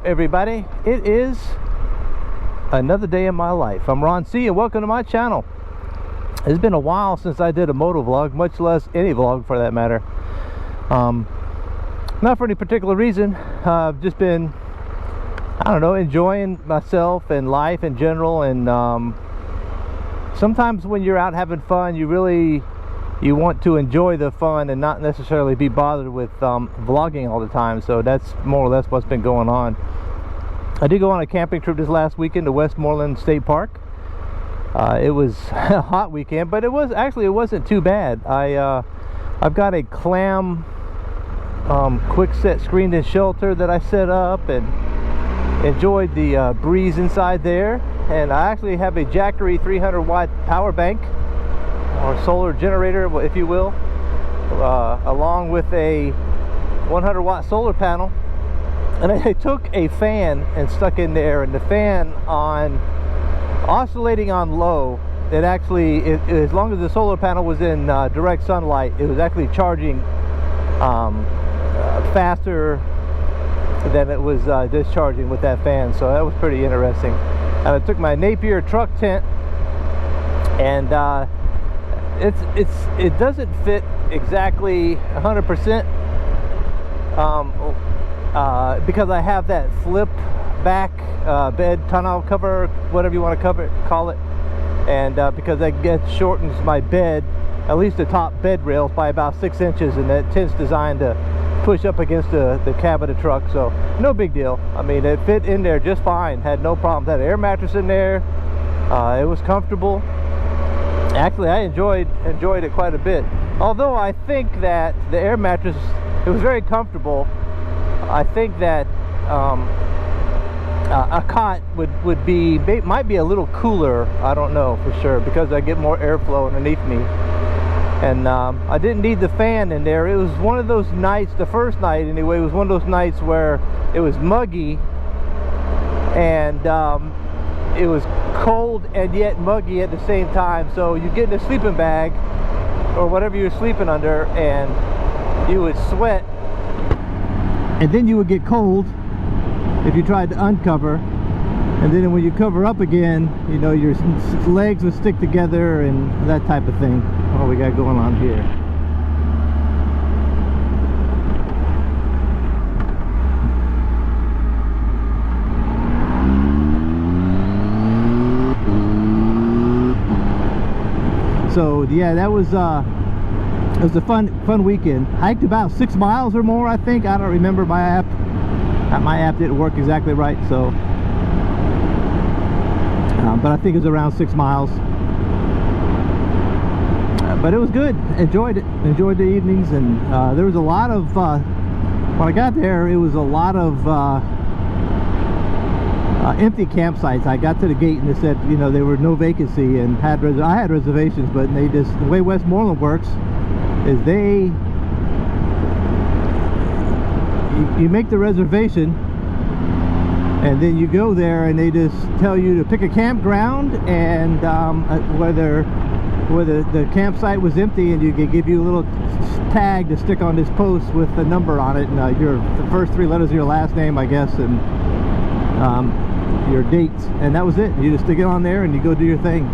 everybody? It is another day in my life. I'm Ron C and welcome to my channel. It's been a while since I did a moto vlog, much less any vlog for that matter. Not for any particular reason. I've just been, I don't know, enjoying myself and life in general, and sometimes when you're out having fun, you want to enjoy the fun and not necessarily be bothered with vlogging all the time. So that's more or less what's been going on. I did go on a camping trip this last weekend to Westmoreland State Park. It was a hot weekend, but it wasn't too bad. I've got a Clam Quickset screened-in shelter that I set up and enjoyed the breeze inside there. And I actually have a Jackery 300-watt power bank, or solar generator, if you will, along with a 100-watt solar panel. And I took a fan and stuck in there, and the fan oscillating on low, it actually, as long as the solar panel was in direct sunlight, it was actually charging faster than it was discharging with that fan. So that was pretty interesting. And I took my Napier truck tent, and it doesn't fit exactly 100% because I have that flip back bed tonneau cover, whatever you want to call it, and because that shortens my bed, at least the top bed rails, by about 6 inches, and that tent's designed to push up against the cab of the truck. So no big deal. I mean, it fit in there just fine, had no problems. Had an air mattress in there. It was comfortable. Actually, I enjoyed it quite a bit. Although I think that the air mattress, it was very comfortable. I think that a cot might be a little cooler. I don't know for sure, because I get more airflow underneath me. And I didn't need the fan in there. It was one of those nights, the first night anyway, was one of those nights where it was muggy, and it was cold and yet muggy at the same time. So you get in a sleeping bag or whatever you're sleeping under, and you would sweat, and then you would get cold if you tried to uncover, and then when you cover up again, you know, your legs would stick together and that type of thing. What we got going on here? So yeah, that was it was a fun weekend. Hiked about 6 miles or more, I think. I don't remember. My app didn't work exactly right, so but I think it was around 6 miles. But it was good. Enjoyed it. Enjoyed the evenings, and there was a lot of when I got there, it was a lot of empty campsites. I got to the gate and they said, you know, there were no vacancy, and I had reservations, but they just, the way Westmoreland works is you make the reservation, and then you go there and they just tell you to pick a campground, and whether the campsite was empty, and you can give you a little tag to stick on this post with the number on it, and the first 3 letters of your last name, I guess, and your dates, and that was it. You just stick it on there and you go do your thing.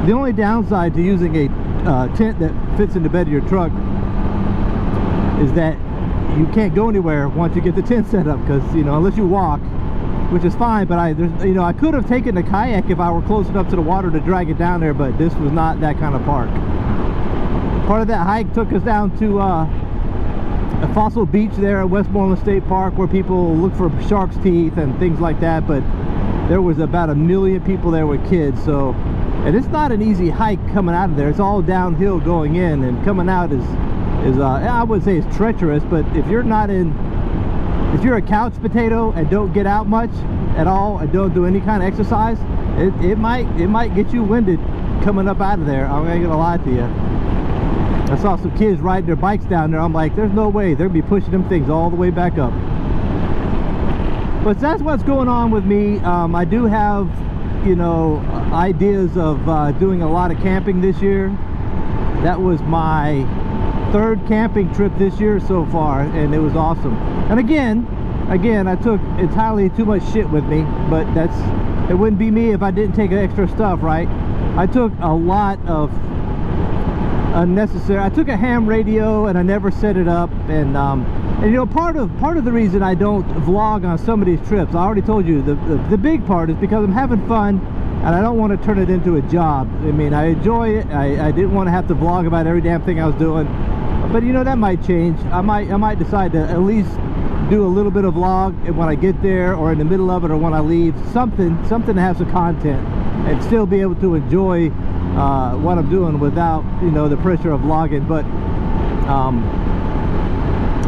The only downside to using a tent that fits in the bed of your truck is that you can't go anywhere once you get the tent set up, because, you know, unless you walk, which is fine, but I could have taken the kayak if I were close enough to the water to drag it down there, but this was not that kind of park. Part of that hike took us down to a fossil beach there at Westmoreland State Park, where people look for shark's teeth and things like that, but there was about 1 million people there with kids. So, and it's not an easy hike coming out of there. It's all downhill going in, and coming out is I wouldn't say it's treacherous, but if you're a couch potato and don't get out much at all and don't do any kind of exercise, it might get you winded coming up out of there. I'm not gonna lie to you. I saw some kids riding their bikes down there. I'm like, there's no way they're gonna be pushing them things all the way back up. But that's what's going on with me. I do have, you know, ideas of doing a lot of camping this year. That was my 3rd camping trip this year so far, and it was awesome. And again, again, I took entirely too much shit with me, but it wouldn't be me if I didn't take extra stuff, right? I took a lot of unnecessary. I took a ham radio and I never set it up, and you know, part of the reason I don't vlog on some of these trips, I already told you, the big part is because I'm having fun and I don't want to turn it into a job. I mean, I enjoy it. I didn't want to have to vlog about every damn thing I was doing, but you know, that might change. I might decide to at least do a little bit of vlog when I get there, or in the middle of it, or when I leave, something to have some content and still be able to enjoy what I'm doing without, you know, the pressure of vlogging. But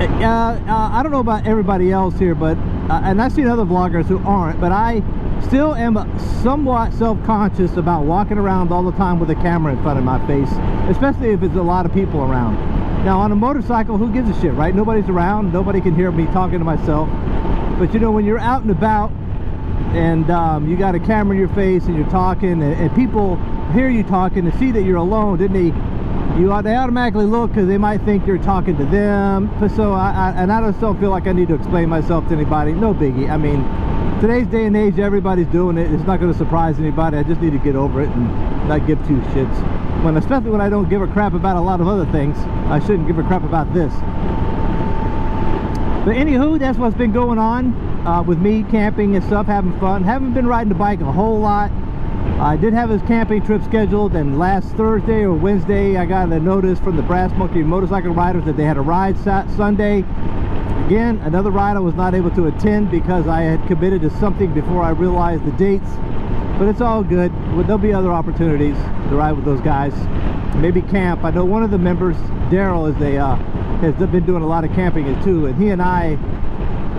I don't know about everybody else here, but and I've seen other vloggers who aren't, but I still am somewhat self-conscious about walking around all the time with a camera in front of my face, especially if it's a lot of people around. Now on a motorcycle, who gives a shit, right? Nobody's around, nobody can hear me talking to myself. But you know, when you're out and about and you got a camera in your face and you're talking, and people hear you talking and see that you're alone, then they automatically look, because they might think you're talking to them. So I just don't feel like I need to explain myself to anybody. No biggie. I mean, today's day and age, everybody's doing it. It's not going to surprise anybody. I just need to get over it and not give two shits. Especially when I don't give a crap about a lot of other things, I shouldn't give a crap about this. But anywho, that's what's been going on with me, camping and stuff, having fun. Haven't been riding the bike a whole lot. I did have this camping trip scheduled, and last Thursday or Wednesday I got a notice from the Brass Monkey motorcycle riders that they had a ride Sunday. Again, another ride I was not able to attend because I had committed to something before I realized the dates. But it's all good. There'll be other opportunities to ride with those guys. Maybe camp. I know one of the members, Daryl, has been doing a lot of camping too, and he and I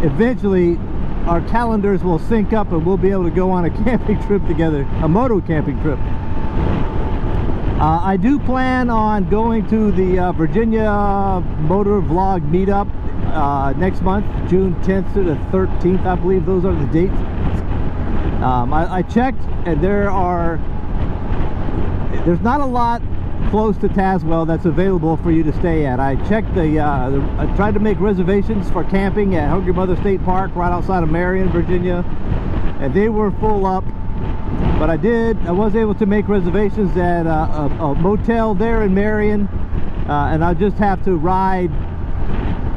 eventually, our calendars will sync up and we'll be able to go on a camping trip together, a moto camping trip. I do plan on going to the Virginia Motor Vlog Meetup next month, June 10th to the 13th, I believe those are the dates. I checked, and there's not a lot close to Tazewell that's available for you to stay at. I checked I tried to make reservations for camping at Hungry Mother State Park right outside of Marion, Virginia, and they were full up. But I was able to make reservations at a motel there in Marion, and I'll just have to ride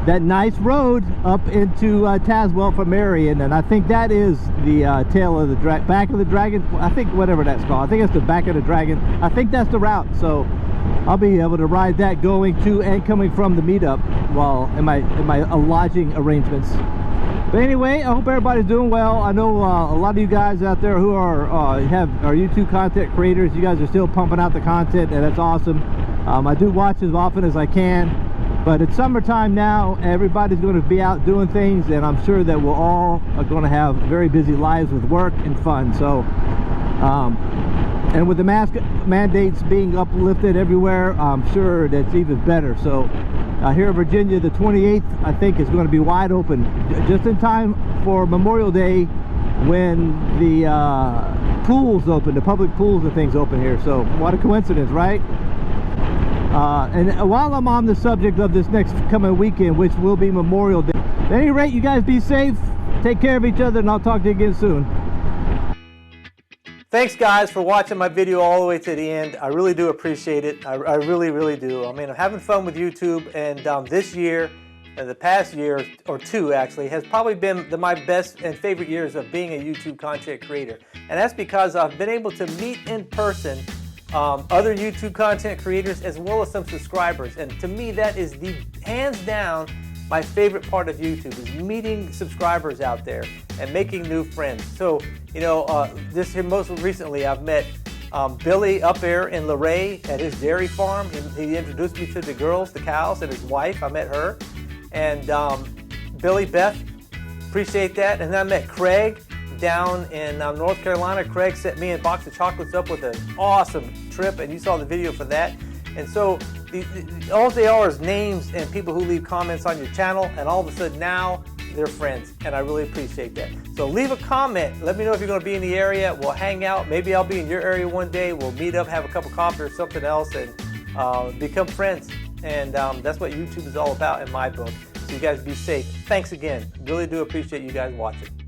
that nice road up into Tazewell from Marion, and I think that is the tail of the back of the dragon. I think whatever that's called. I think it's the back of the dragon. I think that's the route. So I'll be able to ride that going to and coming from the meetup while in my lodging arrangements. But anyway, I hope everybody's doing well. I know a lot of you guys out there who are YouTube content creators. You guys are still pumping out the content, and that's awesome. I do watch as often as I can. But it's summertime now, everybody's going to be out doing things, and I'm sure that we're all going to have very busy lives with work and fun. So, and with the mask mandates being uplifted everywhere, I'm sure that's even better. So, here in Virginia, the 28th, I think, is going to be wide open, just in time for Memorial Day, when the pools open, the public pools and things open here. So, what a coincidence, right? And while I'm on the subject of this next coming weekend, which will be Memorial Day, at any rate, you guys be safe, take care of each other, and I'll talk to you again soon. Thanks guys for watching my video all the way to the end. I really do appreciate it. I really, really do. I mean, I'm having fun with YouTube, and this year, and the past year or two actually, has probably been my best and favorite years of being a YouTube content creator. And that's because I've been able to meet in person other YouTube content creators as well as some subscribers, and to me that is the hands down my favorite part of YouTube, is meeting subscribers out there and making new friends. So you know, this here most recently I've met Billy up there in Luray at his dairy farm. He introduced me to the girls, the cows, and his wife. I met her, and Billy, Beth, appreciate that. And then I met Craig down in North Carolina. Craig sent me a box of chocolates up with an awesome trip, and you saw the video for that. And so all they are is names and people who leave comments on your channel, and all of a sudden now they're friends, and I really appreciate that. So leave a comment, let me know if you're going to be in the area. We'll hang out, maybe I'll be in your area one day. We'll meet up, have a cup of coffee or something else, and become friends. And that's what YouTube is all about in my book. So you guys be safe. Thanks again. Really do appreciate you guys watching.